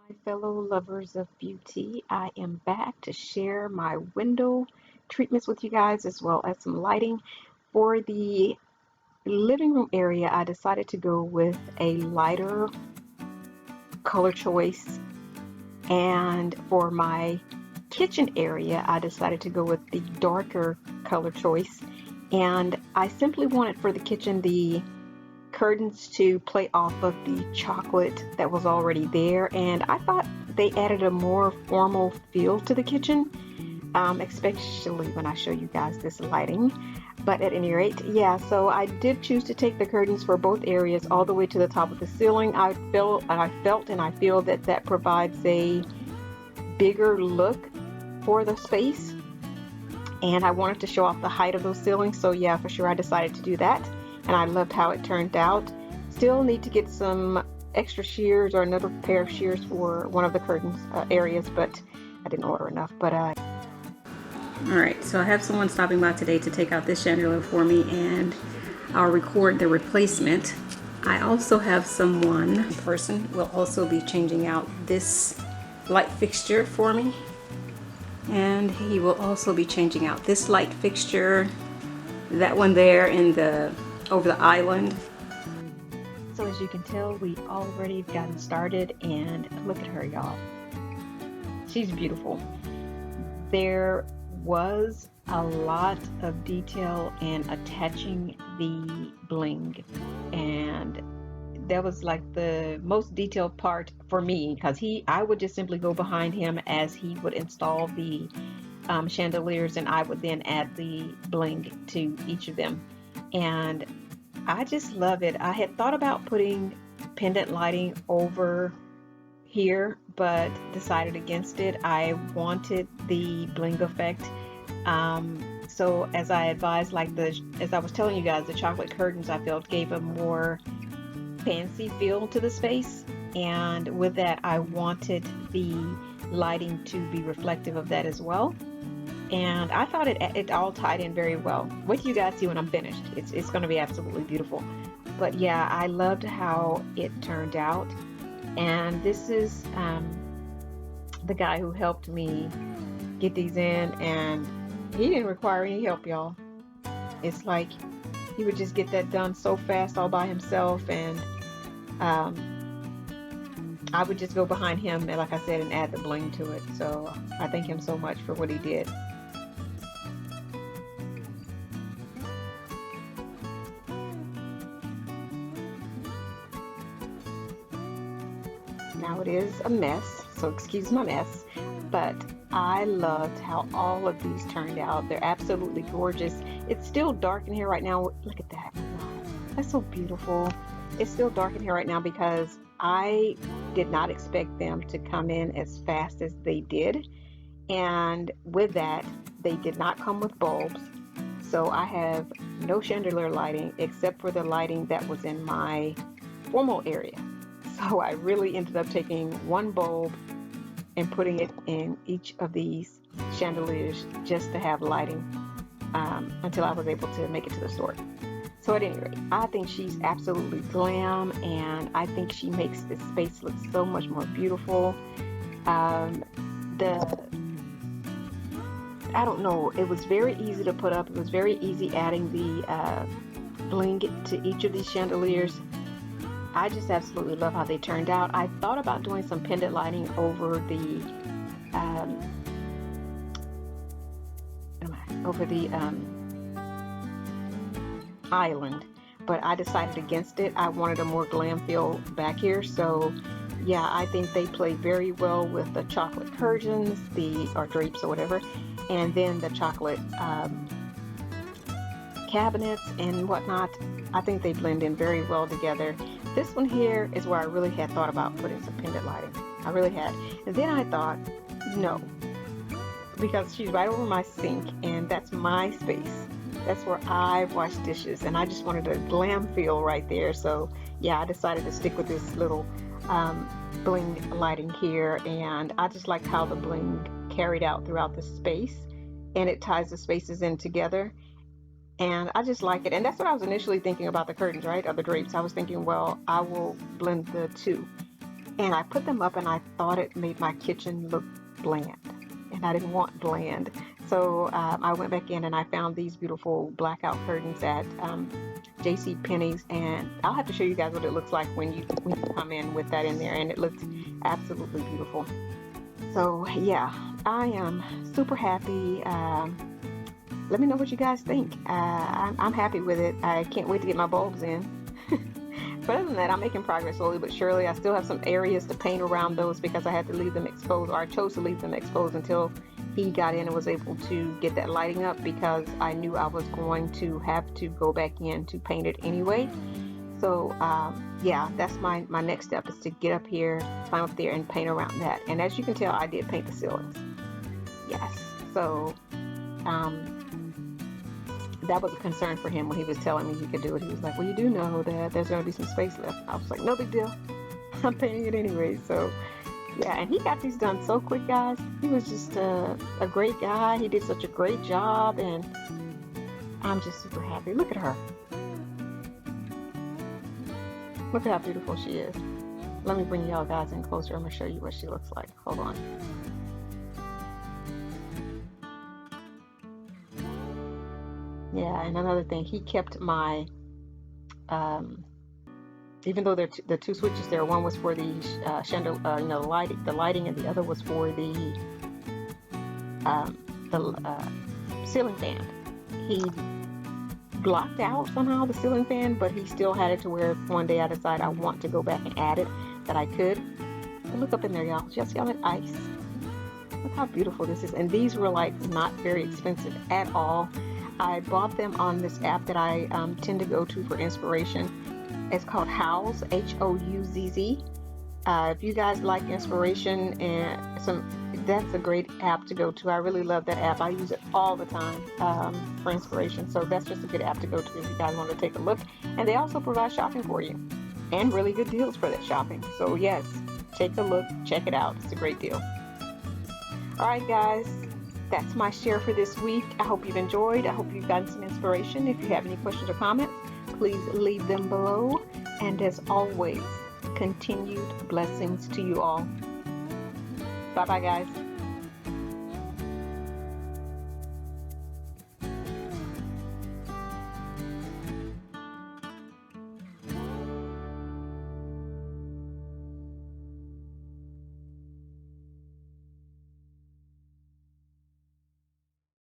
My fellow lovers of beauty, I am back to share my window treatments with you guys as well as some lighting. For the living room area, I decided to go with a lighter color choice, and for my kitchen area, I decided to go with the darker color choice. And I simply wanted for the kitchen the curtains to play off of the chocolate that was already there, and I thought they added a more formal feel to the kitchen, especially when I show you guys this lighting. But at any rate, yeah, so I did choose to take the curtains for both areas all the way to the top of the ceiling. I felt and I feel that that provides a bigger look for the space, and I wanted to show off the height of those ceilings. So yeah, for sure I decided to do that, and I loved how it turned out. Still need to get some extra shears or another pair of shears for one of the curtains areas, but I didn't order enough. But Alright, so I have someone stopping by today to take out this chandelier for me, and I'll record the replacement. I also have someone, person, will also be changing out this light fixture for me, and he will also be changing out this light fixture, that one there in the over the island. so as you can tell, we already gotten started, and look at her, y'all. She's beautiful. There was a lot of detail in attaching the bling, and that was like the most detailed part for me, because I would just simply go behind him as he would install the chandeliers, and I would then add the bling to each of them. And I just love it. I had thought about putting pendant lighting over here, but decided against it. I wanted the bling effect. So as I advised, as I was telling you guys, the chocolate curtains I felt gave a more fancy feel to the space, and with that I wanted the lighting to be reflective of that as well. And I thought it all tied in very well. Wait till you guys see when I'm finished. It's going to be absolutely beautiful. But yeah, I loved how it turned out. And this is the guy who helped me get these in, and he didn't require any help, y'all. It's like he would just get that done so fast all by himself, and um, I would just go behind him and, like I said, and add the bling to it. So I thank him so much for what he did. Now it is a mess, so excuse my mess, but I loved how all of these turned out. They're absolutely gorgeous. It's still dark in here right now. Look at that. Wow, that's so beautiful. It's still dark in here right now because I did not expect them to come in as fast as they did. And with that, they did not come with bulbs. So I have no chandelier lighting except for the lighting that was in my formal area. So I really ended up taking one bulb and putting it in each of these chandeliers just to have lighting until I was able to make it to the store. So at any rate, I think she's absolutely glam, and I think she makes this space look so much more beautiful. The I don't know, it was very easy to put up. It was very easy adding the bling to each of these chandeliers. I just absolutely love how they turned out. I thought about doing some pendant lighting over the um, island, but I decided against it. I wanted a more glam feel back here, so yeah, I think they play very well with the chocolate curtains, or drapes or whatever, and then the chocolate cabinets and whatnot. I think they blend in very well together. This one here is where I really had thought about putting some pendant lighting. I really had. And then I thought, no, because she's right over my sink, and that's my space. That's where I wash dishes, and I just wanted a glam feel right there. So yeah, I decided to stick with this little bling lighting here, and I just liked how the bling carried out throughout the space, and it ties the spaces in together. And I just like it. And that's what I was initially thinking about the curtains, right? Or the drapes. I was thinking, well, I will blend the two. And I put them up and I thought it made my kitchen look bland. And I didn't want bland. So I went back in and I found these beautiful blackout curtains at JC Penney's, and I'll have to show you guys what it looks like when you come in with that in there, and it looks absolutely beautiful. So yeah, I am super happy. Let me know what you guys think. I'm happy with it. I can't wait to get my bulbs in. But other than that, I'm making progress slowly but surely. I still have some areas to paint around those because I had to leave them exposed, or I chose to leave them exposed until he got in and was able to get that lighting up, because I knew I was going to have to go back in to paint it anyway. So yeah, that's my next step, is to get up here, climb up there and paint around that. And as you can tell, I did paint the ceilings. Yes. So that was a concern for him when he was telling me he could do it. He was like, well, you do know that there's going to be some space left. I was like, no big deal. I'm painting it anyway. So yeah, and he got these done so quick, guys. He was just a great guy. He did such a great job, and I'm just super happy. Look at her. Look at how beautiful she is. Let me bring y'all guys in closer. I'm going to show you what she looks like. Hold on. Yeah, and another thing, he kept my, even though the two switches there, one was for the chandelier, the lighting, and the other was for the ceiling fan. He blocked out somehow the ceiling fan, but he still had it to where if one day I decide I want to go back and add it, that I could. But look up in there, y'all. Just see all that ice. Look how beautiful this is. And these were like not very expensive at all. I bought them on this app that I tend to go to for inspiration. It's called Houzz, Houzz. If you guys like inspiration and that's a great app to go to. I really love that app. I use it all the time for inspiration. So that's just a good app to go to if you guys want to take a look. And they also provide shopping for you and really good deals for that shopping. So yes, take a look, check it out. It's a great deal. All right, guys. That's my share for this week. I hope you've enjoyed. I hope you've gotten some inspiration. If you have any questions or comments, please leave them below. And as always, continued blessings to you all. Bye-bye, guys.